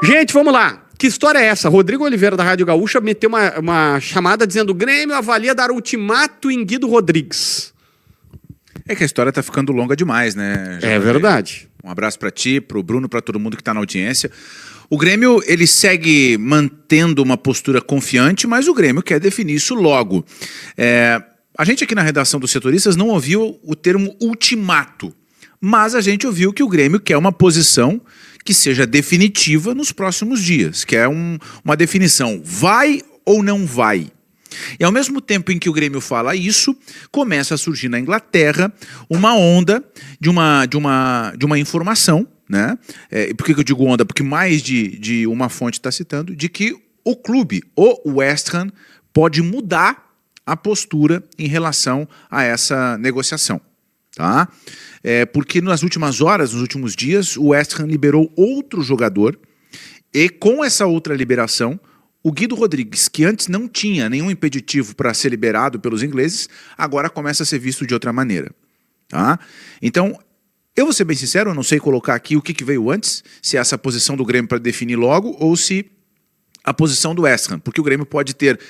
Gente, vamos lá. Que história é essa? Rodrigo Oliveira, da Rádio Gaúcha, meteu uma chamada dizendo: Grêmio avalia dar ultimato em Guido Rodrigues. É que a história tá ficando longa demais, né? É verdade. Um abraço para ti, pro Bruno, para todo mundo que tá na audiência. O Grêmio, ele segue mantendo uma postura confiante, mas o Grêmio quer definir isso logo. A gente aqui na redação dos setoristas não ouviu o termo ultimato, mas a gente ouviu que o Grêmio quer uma posição que seja definitiva nos próximos dias, que é uma definição, vai ou não vai. E ao mesmo tempo em que o Grêmio fala isso, começa a surgir na Inglaterra uma onda de uma informação, né? Por que eu digo onda? Porque mais de uma fonte está citando, de que o clube, o West Ham, pode mudar a postura em relação a essa negociação. Tá? Porque nas últimas horas, nos últimos dias, o West Ham liberou outro jogador e com essa outra liberação, o Guido Rodrigues, que antes não tinha nenhum impeditivo para ser liberado pelos ingleses, agora começa a ser visto de outra maneira. Tá? Então, eu vou ser bem sincero, eu não sei colocar aqui o que veio antes, se é essa posição do Grêmio para definir logo ou se a posição do West Ham, porque o Grêmio pode ter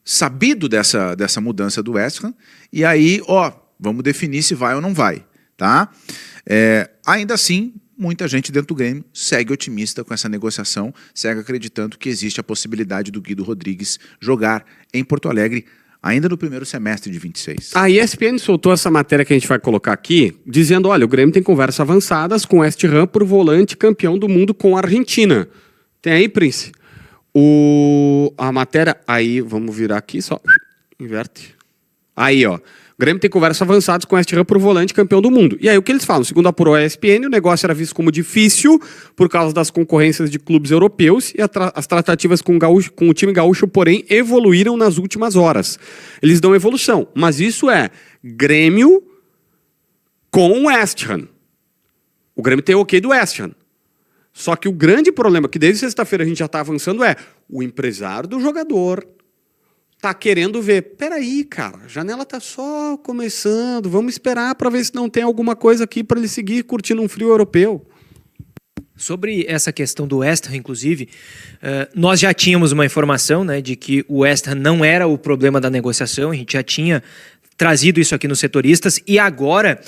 sabido dessa mudança do West Ham e aí, vamos definir se vai ou não vai. Tá? Ainda assim, muita gente dentro do Grêmio segue otimista com essa negociação, segue acreditando que existe a possibilidade do Guido Rodrigues jogar em Porto Alegre ainda no primeiro semestre de 26. A ESPN soltou essa matéria que a gente vai colocar aqui, dizendo, olha, o Grêmio tem conversas avançadas com o West Ham por volante campeão do mundo com a Argentina. Tem aí, Prince? A matéria, aí, vamos virar aqui, só inverte. Aí, ó. O Grêmio tem conversas avançadas com o West Ham por volante campeão do mundo. E aí o que eles falam? Segundo apurou a ESPN, o negócio era visto como difícil por causa das concorrências de clubes europeus e as tratativas com o time gaúcho, porém, evoluíram nas últimas horas. Eles dão evolução, mas isso é Grêmio com o West Ham. O Grêmio tem o ok do West Ham. Só que o grande problema, que desde sexta-feira a gente já está avançando, é o empresário do jogador tá querendo ver, peraí, cara, a janela tá só começando, vamos esperar para ver se não tem alguma coisa aqui para ele seguir curtindo um frio europeu. Sobre essa questão do West Ham, inclusive, nós já tínhamos uma informação, né, de que o West Ham não era o problema da negociação, a gente já tinha trazido isso aqui nos setoristas, e agora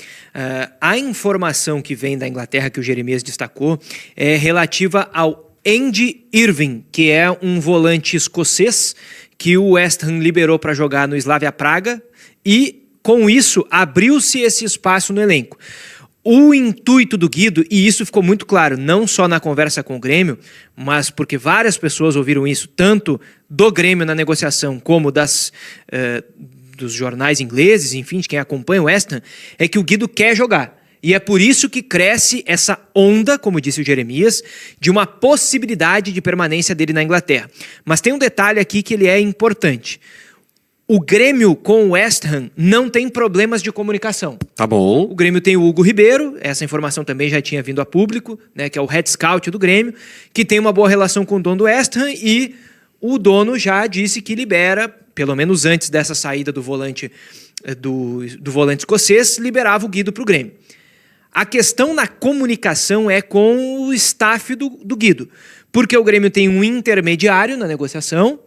a informação que vem da Inglaterra, que o Jeremias destacou, é relativa ao Andy Irving, que é um volante escocês que o West Ham liberou para jogar no Slavia Praga e, com isso, abriu-se esse espaço no elenco. O intuito do Guido, e isso ficou muito claro, não só na conversa com o Grêmio, mas porque várias pessoas ouviram isso, tanto do Grêmio na negociação como dos jornais ingleses, enfim, de quem acompanha o West Ham, é que o Guido quer jogar. E é por isso que cresce essa onda, como disse o Jeremias, de uma possibilidade de permanência dele na Inglaterra. Mas tem um detalhe aqui que ele é importante. O Grêmio com o West Ham não tem problemas de comunicação. Tá bom. O Grêmio tem o Hugo Ribeiro, essa informação também já tinha vindo a público, né, que é o head scout do Grêmio, que tem uma boa relação com o dono do West Ham e o dono já disse que libera, pelo menos antes dessa saída do volante volante escocês, liberava o Guido para o Grêmio. A questão na comunicação é com o staff do Guido, porque o Grêmio tem um intermediário na negociação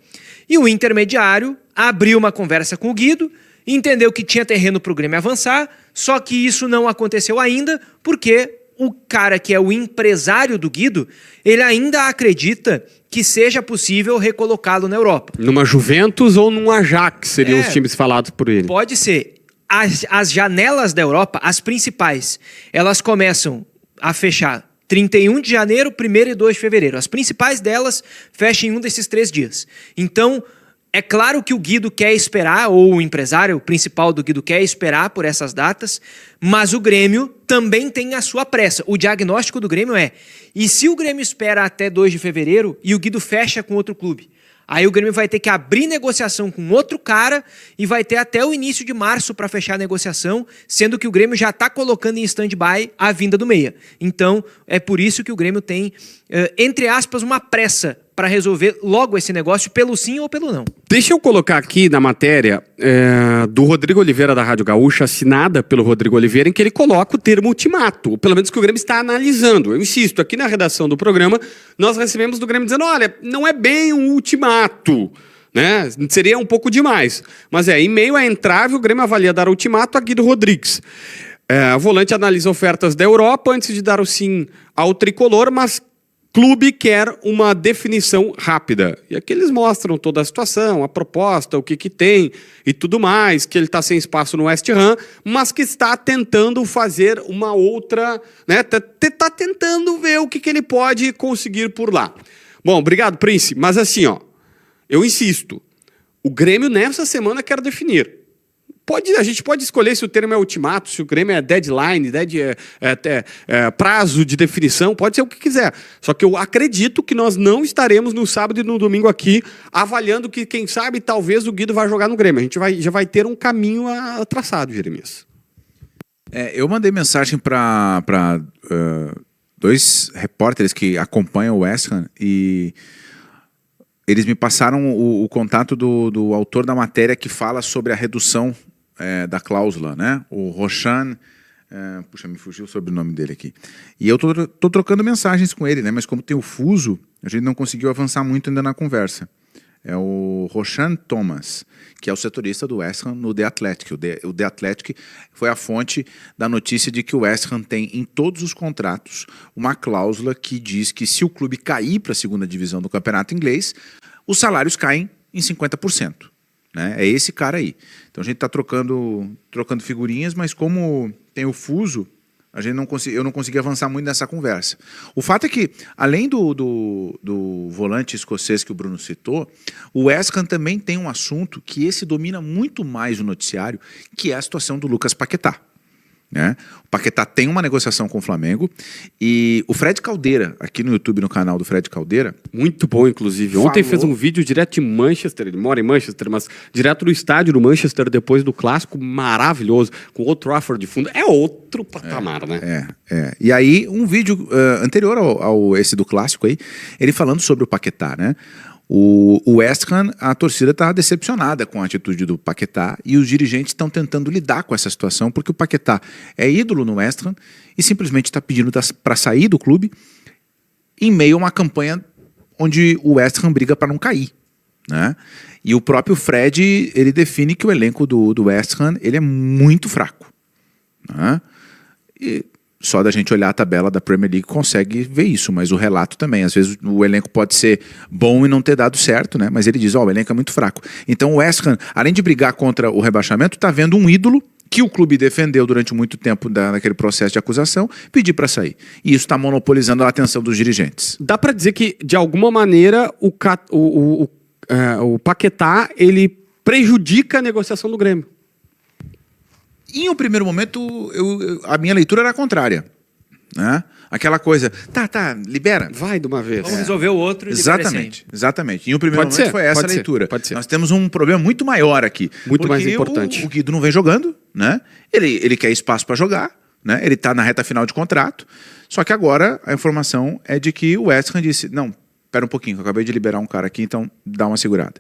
e o intermediário abriu uma conversa com o Guido, entendeu que tinha terreno para o Grêmio avançar, só que isso não aconteceu ainda porque o cara que é o empresário do Guido, ele ainda acredita que seja possível recolocá-lo na Europa. Numa Juventus ou num Ajax seriam os times falados por ele. Pode ser. As janelas da Europa, as principais, elas começam a fechar 31 de janeiro, 1º e 2 de fevereiro. As principais delas fecham em um desses 3 dias. Então, é claro que o Guido quer esperar, ou o empresário principal do Guido quer esperar por essas datas, mas o Grêmio também tem a sua pressa. O diagnóstico do Grêmio é, e se o Grêmio espera até 2 de fevereiro e o Guido fecha com outro clube? Aí o Grêmio vai ter que abrir negociação com outro cara e vai ter até o início de março para fechar a negociação, sendo que o Grêmio já está colocando em stand-by a vinda do meia. Então, é por isso que o Grêmio tem, entre aspas, uma pressa para resolver logo esse negócio pelo sim ou pelo não. Deixa eu colocar aqui na matéria do Rodrigo Oliveira da Rádio Gaúcha, assinada pelo Rodrigo Oliveira, em que ele coloca o termo ultimato, ou pelo menos que o Grêmio está analisando. Eu insisto, aqui na redação do programa, nós recebemos do Grêmio dizendo, olha, não é bem um ultimato, né? Seria um pouco demais. Mas em meio à entrave, o Grêmio avalia dar ultimato a Guido Rodrigues. O volante analisa ofertas da Europa antes de dar o sim ao tricolor, mas clube quer uma definição rápida. E aqui eles mostram toda a situação, a proposta, o que tem e tudo mais, que ele está sem espaço no West Ham, mas que está tentando fazer uma outra, né? Está tentando ver o que ele pode conseguir por lá. Bom, obrigado, Prince. Mas assim, eu insisto, o Grêmio nessa semana quer definir. A gente pode escolher se o termo é ultimato, se o Grêmio é deadline, prazo de definição, pode ser o que quiser. Só que eu acredito que nós não estaremos no sábado e no domingo aqui avaliando que, quem sabe, talvez o Guido vai jogar no Grêmio. A gente já vai ter um caminho traçado, Jeremias. Eu mandei mensagem para dois repórteres que acompanham o West Ham e eles me passaram o contato do autor da matéria que fala sobre a redução da cláusula, né? O Roshan, puxa, me fugiu o sobrenome dele aqui. E eu tô trocando mensagens com ele, né? Mas como tem o fuso, a gente não conseguiu avançar muito ainda na conversa. É o Roshan Thomas, que é o setorista do West Ham no The Athletic. O The Athletic foi a fonte da notícia de que o West Ham tem em todos os contratos uma cláusula que diz que se o clube cair para a segunda divisão do campeonato inglês, os salários caem em 50%. Né? É esse cara aí. Então a gente está trocando figurinhas, mas como tem o fuso, eu não consegui avançar muito nessa conversa. O fato é que, além do volante escocês que o Bruno citou, o West Ham também tem um assunto que esse domina muito mais o noticiário, que é a situação do Lucas Paquetá. Né? O Paquetá tem uma negociação com o Flamengo e o Fred Caldeira, aqui no YouTube, no canal do Fred Caldeira... Muito bom, inclusive. Ontem fez um vídeo direto de Manchester, ele mora em Manchester, mas direto do estádio do Manchester, depois do clássico, maravilhoso, com o Trafford de fundo. É outro patamar, né? E aí, um vídeo anterior ao esse do clássico aí, ele falando sobre o Paquetá, né? O West Ham, a torcida está decepcionada com a atitude do Paquetá e os dirigentes estão tentando lidar com essa situação porque o Paquetá é ídolo no West Ham e simplesmente está pedindo para sair do clube em meio a uma campanha onde o West Ham briga para não cair. Né? E o próprio Fred, ele define que o elenco do West Ham ele é muito fraco. Né? E só da gente olhar a tabela da Premier League consegue ver isso, mas o relato também. Às vezes o elenco pode ser bom e não ter dado certo, né? Mas ele diz, o elenco é muito fraco. Então o West Ham, além de brigar contra o rebaixamento, está vendo um ídolo que o clube defendeu durante muito tempo naquele processo de acusação, pedir para sair. E isso está monopolizando a atenção dos dirigentes. Dá para dizer que, de alguma maneira, o Paquetá ele prejudica a negociação do Grêmio. Em um primeiro momento, a minha leitura era a contrária. Né? Aquela coisa, tá, libera. Vai de uma vez. Vamos resolver o outro e Exatamente. Em um primeiro momento foi essa a leitura. Pode ser. Nós temos um problema muito maior aqui. Muito mais importante. O Guido não vem jogando, né? Ele quer espaço para jogar, né? Ele está na reta final de contrato. Só que agora a informação é de que o West Ham disse, não, espera um pouquinho, eu acabei de liberar um cara aqui, então dá uma segurada.